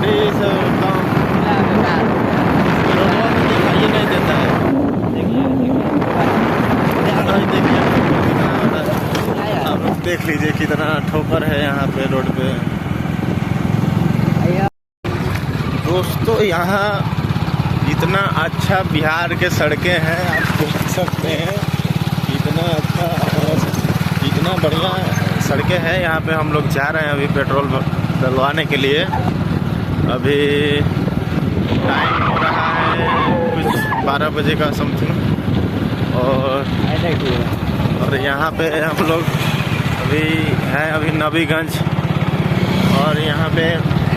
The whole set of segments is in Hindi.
गाड़ी से रोडवा में दिखाई नहीं देता है। आप लोग देख लीजिए कितना ठोकर है यहाँ पे रोड पे। दोस्तों यहाँ इतना अच्छा बिहार के सड़कें हैं, आप देख सकते हैं इतना अच्छा और इतना बढ़िया सड़कें हैं। यहाँ पे हम लोग जा रहे हैं अभी पेट्रोल डलवाने के लिए। अभी टाइम हो रहा है कुछ 12 बजे का समथिंग और यहाँ पे हम लोग अभी हैं अभी नबीगंज और यहाँ पे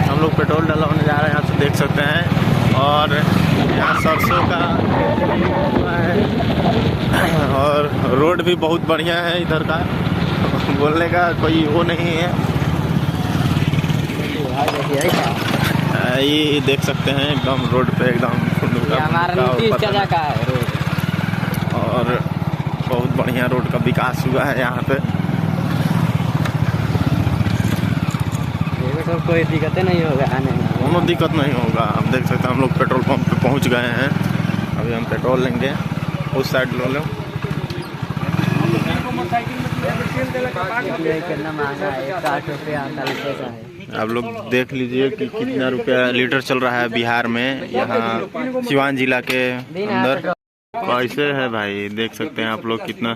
हम लोग पेट्रोल डलवाने जा रहे हैं। यहाँ से देख सकते हैं और यहाँ सरसों का और रोड भी बहुत बढ़िया है इधर का, बोलने का कोई वो नहीं है। ये देख सकते हैं एकदम रोड पे एकदम हमारा का है रोड और बहुत बढ़िया रोड का विकास हुआ है यहाँ पे। तो कोई दिक्कत नहीं होगा आने में, कोनो दिक्कत नहीं होगा। हम देख सकते हैं हम लोग पेट्रोल पंप पे पहुँच गए हैं। अभी हम पेट्रोल लेंगे, उस साइड लो लो। कितना महंगा है, 60 रुपया 48 पैसा है। आप लोग देख लीजिए कि कितना रुपया लीटर चल रहा है बिहार में, यहाँ सिवान जिला के अंदर। कैसे है भाई, देख सकते हैं आप लोग कितना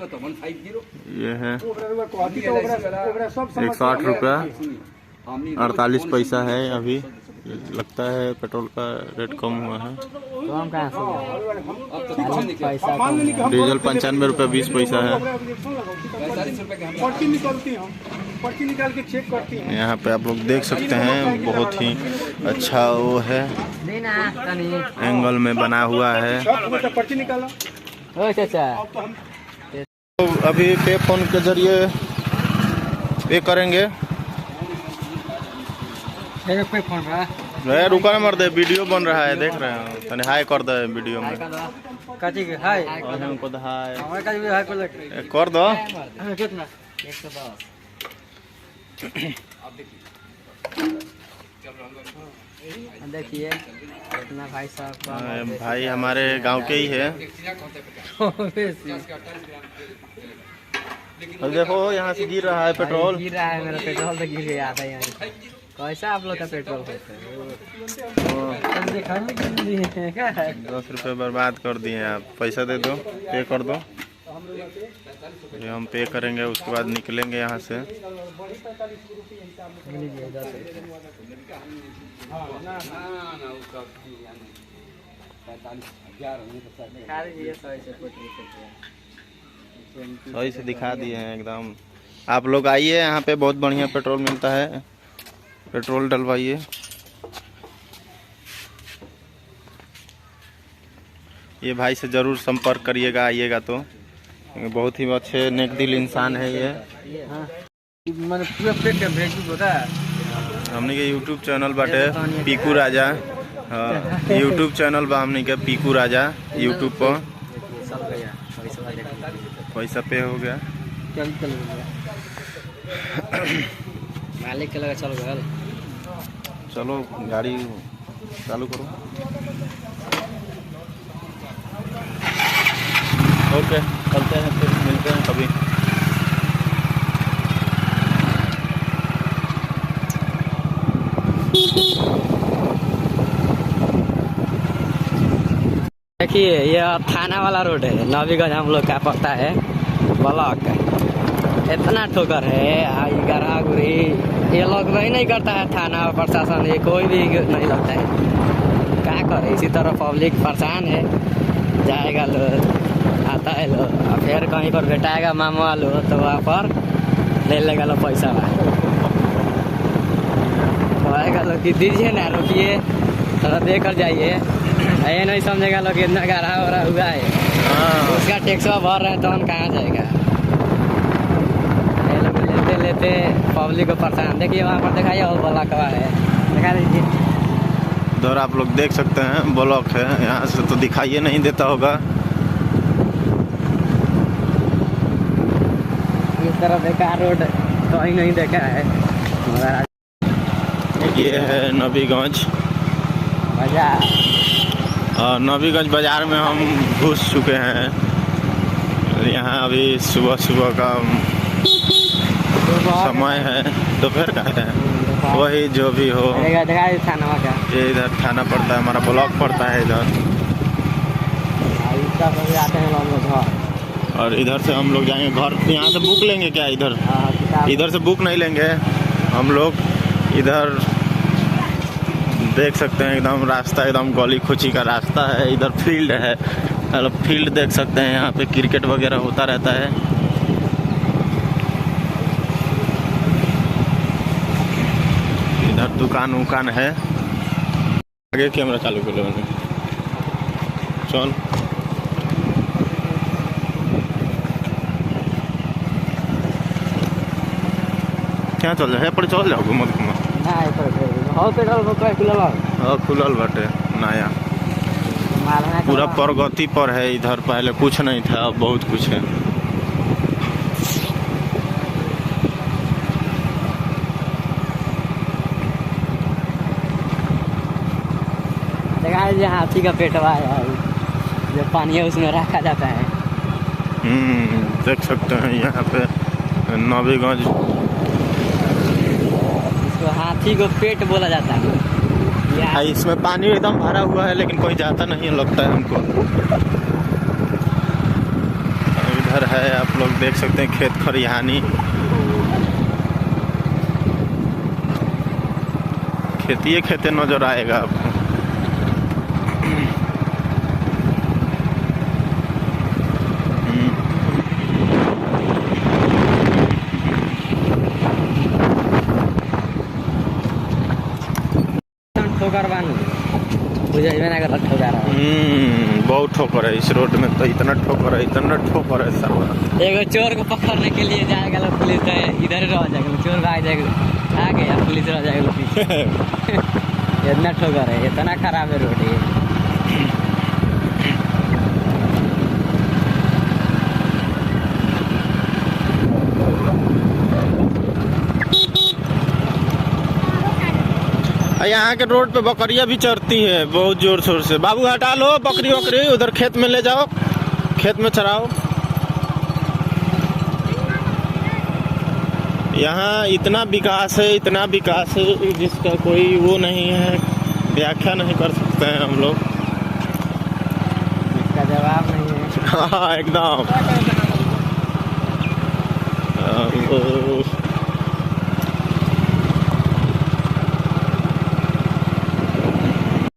ये है। 160 रुपया 48 पैसा है। अभी लगता है पेट्रोल का रेट कम हुआ है। तो हम कहाँ से पैसा डीजल 95 रुपया 20 पैसा है। यहाँ पे आप लोग देख सकते हैं बहुत ही अच्छा वो है, एंगल में बना हुआ है। तो अभी पे फोन के जरिए पे करेंगे। रुका ना मर दे, वीडियो बन रहा है देख रहे हैं। तने हाय कर दे वीडियो में। हाय हमको तो हाय कर कर दो। कितना 110 देखिए कितना भाई साहब भाई हमारे गांव के ही है। और देखो यहाँ से गिर रहा है पेट्रोल, गिर रहा है। मेरा पेट्रोल तो गिर गया था यहाँ। कैसा आप लोग का पेट्रोल होता है? 10 रुपये बर्बाद कर दिए आप। पैसा दे दो, पे कर दो। ये हम पे करेंगे, उसके बाद निकलेंगे यहाँ से। सही से दिखा दिए हैं एकदम। आप लोग आइए, यहाँ पे बहुत बढ़िया पेट्रोल मिलता है, पेट्रोल डलवाइए। ये भाई से ज़रूर संपर्क करिएगा, आइएगा तो। बहुत ही अच्छे नेक दिल इंसान है ये। हमने के यूट्यूब चैनल बाटे पीकू राजा। हाँ, यूट्यूब चैनल बा हमने के पीकू राजा यूट्यूब पर। पैसा पे हो गया, मालिक के लगा चल गया। चलो गाड़ी चालू करो। ओके, चलते हैं, फिर मिलते हैं कभी। देखिए ये थाना वाला रोड है, नबीगंज हम लोग का पड़ता है ब्लॉक। इतना ठोकर है, गरा गुरी ये लोग वही नहीं करता है। थाना प्रशासन ये कोई भी नहीं लगता है। क्या करे, इसी तरह पब्लिक परेशान है। जाएगा लो, आता है लो, फिर कहीं पर भेटाएगा मामा लो तो वहाँ पर ले लेगा लो पैसा। कहेगा लो कि दीजिए ना, रुकिए थोड़ा दे कर जाइए। ये नहीं समझेगा लोग इतना गरा हो रहा हुआ है। उसका टैक्स भर रहे हैं तो हम कहाँ जाएगा। ये लोग लेते लेते पब्लिक को परेशान। देखिए वहाँ पर दिखाइए और ब्लॉक है, दिखा दीजिए। इधर आप लोग देख सकते हैं ब्लॉक है, यहाँ से तो दिखाई नहीं देता होगा। इस तरह बेकार रोड कहीं नहीं देखा है। ये है नबीगंज बाजार। और नबीगंज बाजार में हम घुस चुके हैं। यहाँ अभी सुबह सुबह का समय है, दोपहर का है, वही जो भी हो। थाना का ये इधर थाना पड़ता है, हमारा ब्लॉक पड़ता है इधर। आते हैं हम लोग घर, और इधर से हम लोग जाएंगे घर। यहाँ से बुक लेंगे क्या? इधर से बुक नहीं लेंगे हम लोग। इधर देख सकते हैं एकदम रास्ता एकदम गली खुची का रास्ता है। इधर फील्ड है, मतलब फील्ड देख सकते हैं, यहाँ पे क्रिकेट वगैरह होता रहता है। इधर दुकान उकान है। आगे कैमरा चालू कर लो, चल। क्या चल रहा है? पर चल जाओ, घूमत घूमत खुलल बाटे नया, पूरा प्रगति पर है। इधर पहले कुछ नहीं था, अब बहुत कुछ है। देखा जो हाथी का पेटवा है, जो पानी है उसमें रखा जाता है। देख सकते हैं यहाँ पे नबीगंज, इसको हाथी को पेट बोला जाता है। इसमें पानी एकदम भरा हुआ है, लेकिन कोई जाता नहीं लगता है हमको। इधर है, आप लोग देख सकते हैं खेत खरिहानी, खेतिए खेते नजर आएगा आपको। ठोकर बानू बुझे ना कर ठोकर। बहुत ठोकर है इस रोड में, तो इतना ठोकर है सर्वर। एगो चोर को पकड़ने के लिए जाएगा लोग, पुलिस का इधर रह जाएगा, चोर भाग जाएगा आगे, या पुलिस रह जाएगा पीछे। इतना ठोकर है, इतना खराब है रोड ये। यहाँ के रोड पे बकरियां भी चरती है बहुत जोर शोर से। बाबू हटा लो बकरी वकरी, उधर खेत में ले जाओ, खेत में चराओ। यहाँ इतना विकास है जिसका कोई वो नहीं है, व्याख्या नहीं कर सकते हैं हम लोग। इसका जवाब नहीं है। हाँ एकदम।